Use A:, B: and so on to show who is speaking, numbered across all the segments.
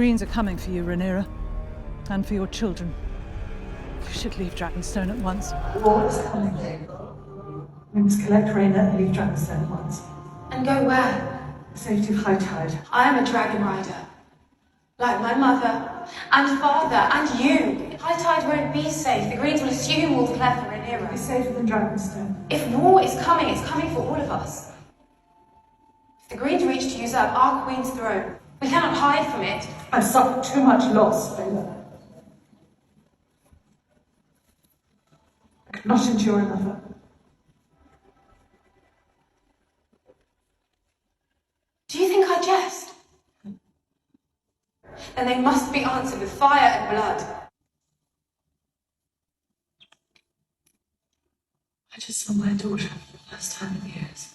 A: Greens are coming for you, Rhaenyra. And for your children. You should leave Dragonstone at once.
B: War is coming. We must collect Rhaena and leave Dragonstone at once.
C: And go where?
B: The safety of High Tide.
C: I am a dragon rider. Like my mother, and father, and you. High Tide won't be safe. The Greens will assume we'll declare for Rhaenyra.
B: Be safer than Dragonstone.
C: If war is coming, it's coming for all of us. If the Greens reach to usurp our Queen's throne, we cannot hide from it.
B: I've suffered too much loss, Baela. I could not endure another.
C: Do you think I jest? Then they must be answered with fire and blood.
B: I just saw my daughter for the first time in years.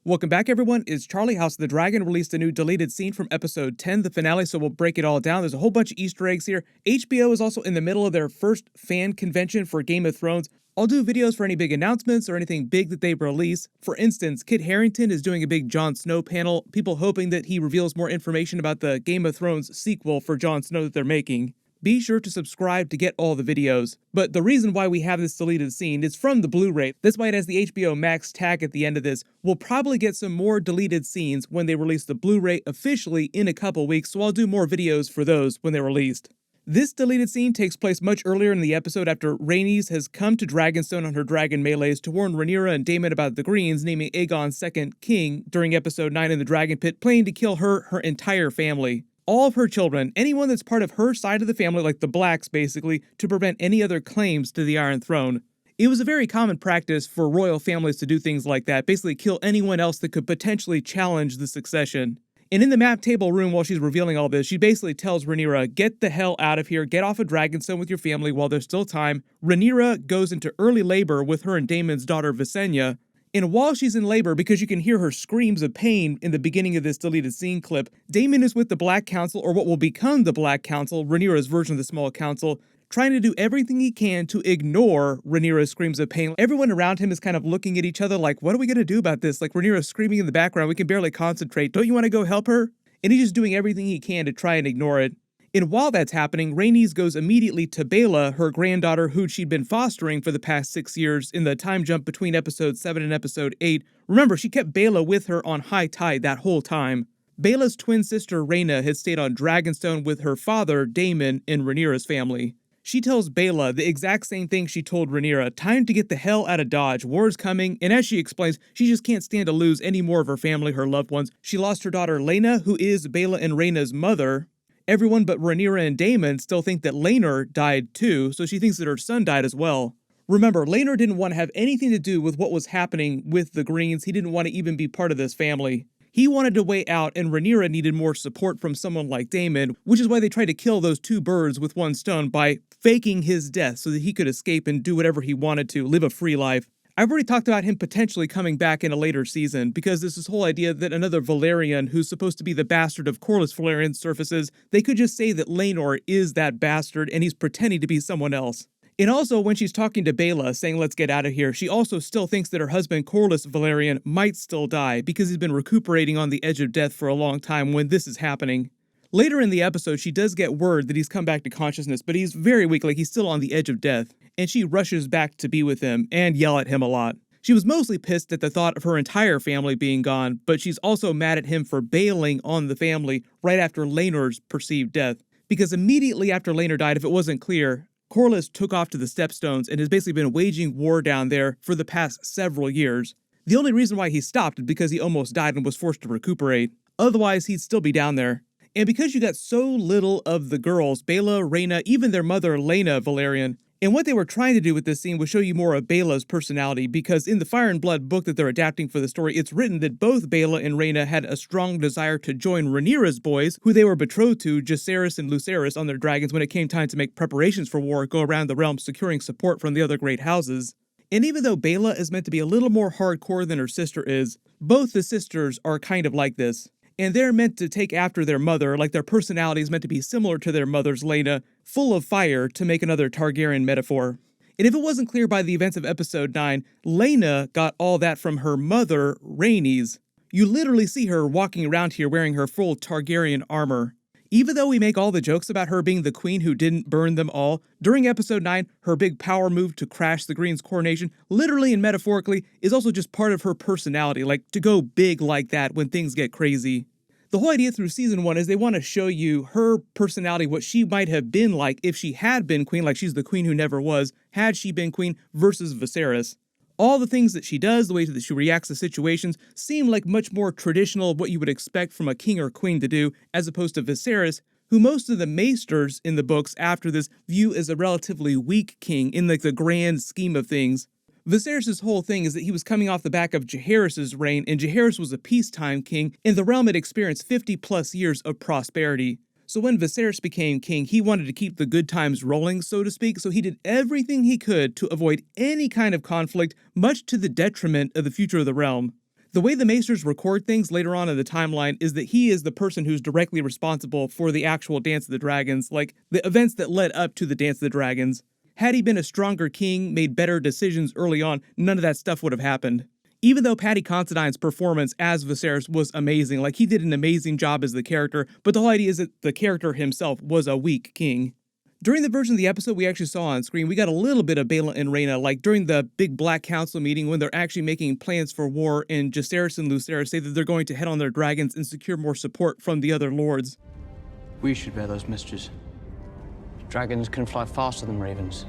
D: Welcome back, everyone. It's Charlie. House of the Dragon released a new deleted scene from episode 10, the finale, so we'll break it all down. There's a whole bunch of Easter eggs here. HBO is also in the middle of their first fan convention for Game of Thrones. I'll do videos for any big announcements or anything big that they release. For instance, Kit Harington is doing a big Jon Snow panel, people hoping that he reveals more information about the Game of Thrones sequel for Jon Snow that they're making. Be sure to subscribe to get all the videos. But the reason why we have this deleted scene is from the Blu-ray. That's why it has the HBO Max tag at the end of this. We'll probably get some more deleted scenes when they release the Blu-ray officially in a couple weeks, so I'll do more videos for those when they're released. This deleted scene takes place much earlier in the episode after Rhaenys has come to Dragonstone on her dragon melees to warn Rhaenyra and Daemon about the Greens naming Aegon II king during episode 9 in the Dragon Pit, planning to kill her entire family. All of her children, anyone that's part of her side of the family, like the Blacks basically, to prevent any other claims to the Iron Throne. It was a very common practice for royal families to do things like that, basically kill anyone else that could potentially challenge the succession. And in the map table room while she's revealing all this, she basically tells Rhaenyra, get the hell out of here, get off of Dragonstone with your family while there's still time. Rhaenyra goes into early labor with her and Daemon's daughter Visenya. And while she's in labor, because you can hear her screams of pain in the beginning of this deleted scene clip, Daemon is with the Black Council, or what will become the Black Council, Rhaenyra's version of the Small Council, trying to do everything he can to ignore Rhaenyra's screams of pain. Everyone around him is kind of looking at each other like, what are we going to do about this? Like, Rhaenyra's screaming in the background, we can barely concentrate. Don't you want to go help her? And he's just doing everything he can to try and ignore it. And while that's happening, Rhaenys goes immediately to Baela, her granddaughter who she'd been fostering for the past 6 years in the time jump between episode 7 and episode 8. Remember, she kept Baela with her on High Tide that whole time. Baela's twin sister Rhaena had stayed on Dragonstone with her father, Daemon, in Rhaenyra's family. She tells Baela the exact same thing she told Rhaenyra, time to get the hell out of Dodge, war's coming, and as she explains, she just can't stand to lose any more of her family, her loved ones. She lost her daughter Laena, who is Baela and Rhaena's mother. Everyone but Rhaenyra and Daemon still think that Laenor died too, so she thinks that her son died as well. Remember, Laenor didn't want to have anything to do with what was happening with the Greens. He didn't want to even be part of this family. He wanted to wait out, and Rhaenyra needed more support from someone like Daemon, which is why they tried to kill those two birds with one stone by faking his death so that he could escape and do whatever he wanted to, live a free life. I've already talked about him potentially coming back in a later season, because there's this whole idea that another Valyrian, who's supposed to be the bastard of Corlys Velaryon, surfaces. They could just say that Laenor is that bastard, and he's pretending to be someone else. And also, when she's talking to Baela, saying let's get out of here, she also still thinks that her husband Corlys Velaryon might still die, because he's been recuperating on the edge of death for a long time when this is happening. Later in the episode, she does get word that he's come back to consciousness, but he's very weak, like he's still on the edge of death, and she rushes back to be with him and yell at him a lot. She was mostly pissed at the thought of her entire family being gone, but she's also mad at him for bailing on the family right after Laenor's perceived death, because immediately after Laenor died, if it wasn't clear, Corlys took off to the Stepstones and has basically been waging war down there for the past several years. The only reason why he stopped is because he almost died and was forced to recuperate. Otherwise, he'd still be down there. And because you got so little of the girls, Baela, Rhaena, even their mother, Laena Velaryon, and what they were trying to do with this scene was show you more of Baela's personality, because in the Fire and Blood book that they're adapting for the story, it's written that both Baela and Rhaena had a strong desire to join Rhaenyra's boys, who they were betrothed to, Jacaerys and Lucerys, on their dragons when it came time to make preparations for war, go around the realm securing support from the other great houses. And even though Baela is meant to be a little more hardcore than her sister is, both the sisters are kind of like this. And they're meant to take after their mother, like their personality is meant to be similar to their mother's, Laena, full of fire, to make another Targaryen metaphor. And if it wasn't clear by the events of episode 9, Laena got all that from her mother, Rhaenys. You literally see her walking around here wearing her full Targaryen armor. Even though we make all the jokes about her being the queen who didn't burn them all, during episode 9, her big power move to crash the Green's coronation, literally and metaphorically, is also just part of her personality, like to go big like that when things get crazy. The whole idea through season 1 is they want to show you her personality, what she might have been like if she had been queen, like she's the queen who never was, had she been queen, versus Viserys. All the things that she does, the way that she reacts to situations, seem like much more traditional of what you would expect from a king or queen to do, as opposed to Viserys, who most of the maesters in the books after this view as a relatively weak king in like the grand scheme of things. Viserys' whole thing is that he was coming off the back of Jaehaerys' reign, and Jaehaerys was a peacetime king, and the realm had experienced 50 plus years of prosperity. So when Viserys became king, he wanted to keep the good times rolling, so to speak, so he did everything he could to avoid any kind of conflict, much to the detriment of the future of the realm. The way the Maesters record things later on in the timeline is that he is the person who's directly responsible for the actual Dance of the Dragons, like the events that led up to the Dance of the Dragons. Had he been a stronger king, made better decisions early on, none of that stuff would have happened. Even though Paddy Considine's performance as Viserys was amazing, like he did an amazing job as the character, but the whole idea is that the character himself was a weak king. During the version of the episode we actually saw on screen, we got a little bit of Baela and Rhaena, like during the big Black Council meeting when they're actually making plans for war, and Jacaerys and Lucerys say that they're going to head on their dragons and secure more support from the other lords.
E: We should bear those messages. Dragons can fly faster than ravens,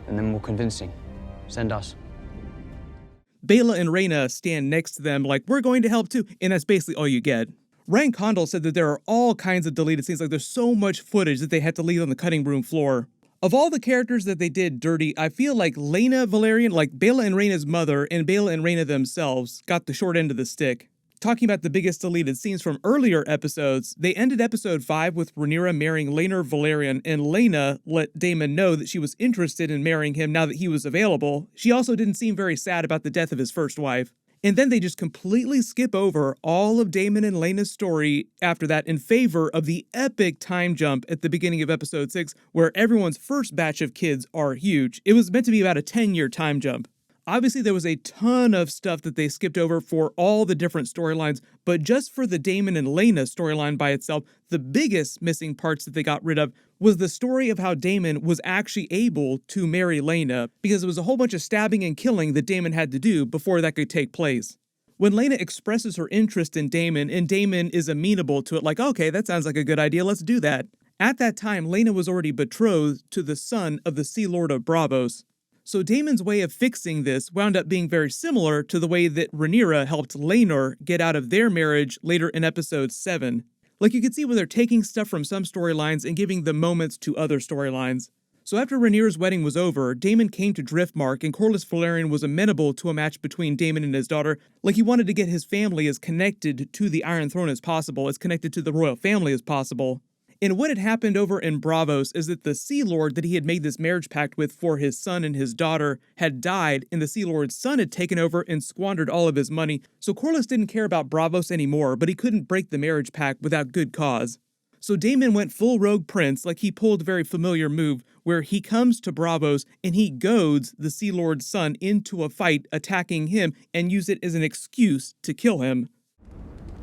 E: and then more convincing. Send us.
D: Baela and Rhaena stand next to them like, we're going to help too, and that's basically all you get. Ryan Condal said that there are all kinds of deleted scenes, like there's so much footage that they had to leave on the cutting room floor. Of all the characters that they did dirty, I feel like Laena Velaryon, like Baela and Rhaena's mother, and Baela and Rhaena themselves got the short end of the stick. Talking about the biggest deleted scenes from earlier episodes, they ended episode 5 with Rhaenyra marrying Laenor Velaryon, and Laena let Daemon know that she was interested in marrying him now that he was available. She also didn't seem very sad about the death of his first wife. And then they just completely skip over all of Daemon and Laena's story after that in favor of the epic time jump at the beginning of episode 6, where everyone's first batch of kids are huge. It was meant to be about a 10-year time jump. Obviously, there was a ton of stuff that they skipped over for all the different storylines, but just for the Daemon and Laena storyline by itself, the biggest missing parts that they got rid of was the story of how Daemon was actually able to marry Laena, because it was a whole bunch of stabbing and killing that Daemon had to do before that could take place. When Laena expresses her interest in Daemon, and Daemon is amenable to it, like, okay, that sounds like a good idea, let's do that. At that time, Laena was already betrothed to the son of the Sea Lord of Braavos. So Daemon's way of fixing this wound up being very similar to the way that Rhaenyra helped Laenor get out of their marriage later in episode 7. Like you could see where they're taking stuff from some storylines and giving the moments to other storylines. So after Rhaenyra's wedding was over, Daemon came to Driftmark, and Corlys Velaryon was amenable to a match between Daemon and his daughter. Like he wanted to get his family as connected to the Iron Throne as possible, as connected to the royal family as possible. And what had happened over in Braavos is that the Sea Lord that he had made this marriage pact with for his son and his daughter had died, and the Sea Lord's son had taken over and squandered all of his money. So Corlys didn't care about Braavos anymore, but he couldn't break the marriage pact without good cause. So Daemon went full rogue prince, like he pulled a very familiar move, where he comes to Braavos and he goads the Sea Lord's son into a fight, attacking him, and use it as an excuse to kill him.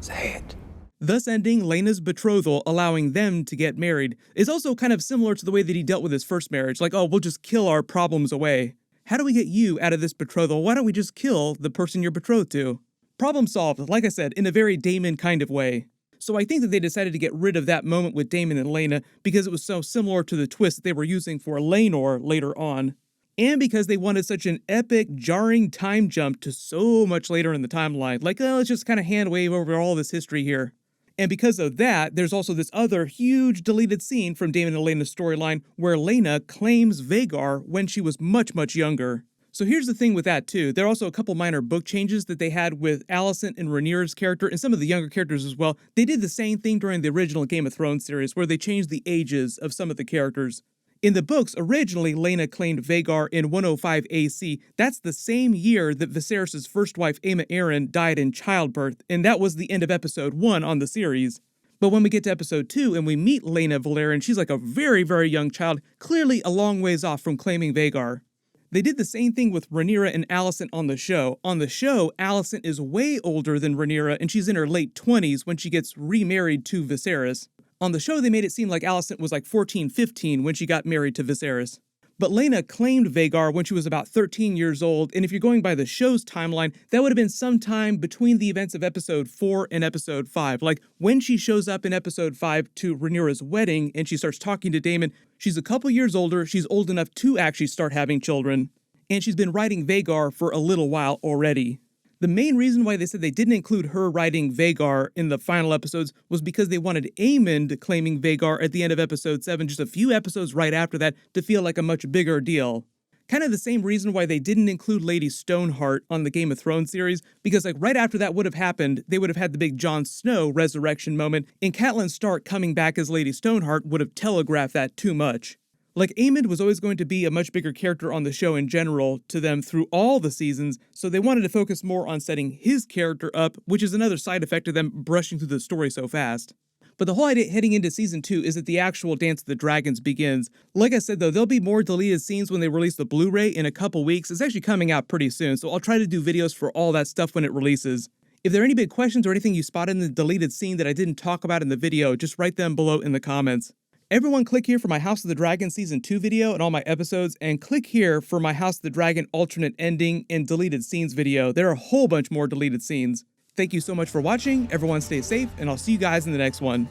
E: Say it.
D: Thus ending Laena's betrothal, allowing them to get married. Is also kind of similar to the way that he dealt with his first marriage, like, oh, we'll just kill our problems away. How do we get you out of this betrothal? Why don't we just kill the person you're betrothed to? Problem solved, like I said, in a very Daemon kind of way. So I think that they decided to get rid of that moment with Daemon and Laena because it was so similar to the twist that they were using for Laenor later on. And because they wanted such an epic, jarring time jump to so much later in the timeline. Like, let's just kind of hand wave over all this history here. And because of that, there's also this other huge deleted scene from Daemon and Laena's storyline where Laena claims Vhagar when she was much, much younger. So here's the thing with that too. There are also a couple minor book changes that they had with Alicent and Rhaenyra's character and some of the younger characters as well. They did the same thing during the original Game of Thrones series where they changed the ages of some of the characters. In the books, originally Laena claimed Vhagar in 105 AC. That's the same year that Viserys' first wife, Aemma Arryn, died in childbirth, and that was the end of episode 1 on the series. But when we get to episode 2 and we meet Laena Velaryon, she's like a very, very young child, clearly a long ways off from claiming Vhagar. They did the same thing with Rhaenyra and Alicent on the show. On the show, Alicent is way older than Rhaenyra, and she's in her late 20s when she gets remarried to Viserys. On the show, they made it seem like Alicent was like 14, 15 when she got married to Viserys. But Laena claimed Vhagar when she was about 13 years old, and if you're going by the show's timeline, that would have been sometime between the events of episode 4 and episode 5. Like, when she shows up in episode 5 to Rhaenyra's wedding and she starts talking to Daemon, she's a couple years older, she's old enough to actually start having children, and she's been writing Vhagar for a little while already. The main reason why they said they didn't include her writing Vhagar in the final episodes was because they wanted Aemond claiming Vhagar at the end of episode 7, just a few episodes right after that, to feel like a much bigger deal. Kind of the same reason why they didn't include Lady Stoneheart on the Game of Thrones series, because like right after that would have happened, they would have had the big Jon Snow resurrection moment, and Catelyn Stark coming back as Lady Stoneheart would have telegraphed that too much. Like, Aemond was always going to be a much bigger character on the show in general to them through all the seasons, so they wanted to focus more on setting his character up, which is another side effect of them brushing through the story so fast. But the whole idea heading into season 2 is that the actual Dance of the Dragons begins. Like I said though, there'll be more deleted scenes when they release the Blu-ray in a couple weeks. It's actually coming out pretty soon, so I'll try to do videos for all that stuff when it releases. If there are any big questions or anything you spotted in the deleted scene that I didn't talk about in the video, just write them below in the comments. Everyone click here for my House of the Dragon Season 2 video and all my episodes, and click here for my House of the Dragon alternate ending and deleted scenes video. There are a whole bunch more deleted scenes. Thank you so much for watching, everyone stay safe, and I'll see you guys in the next one.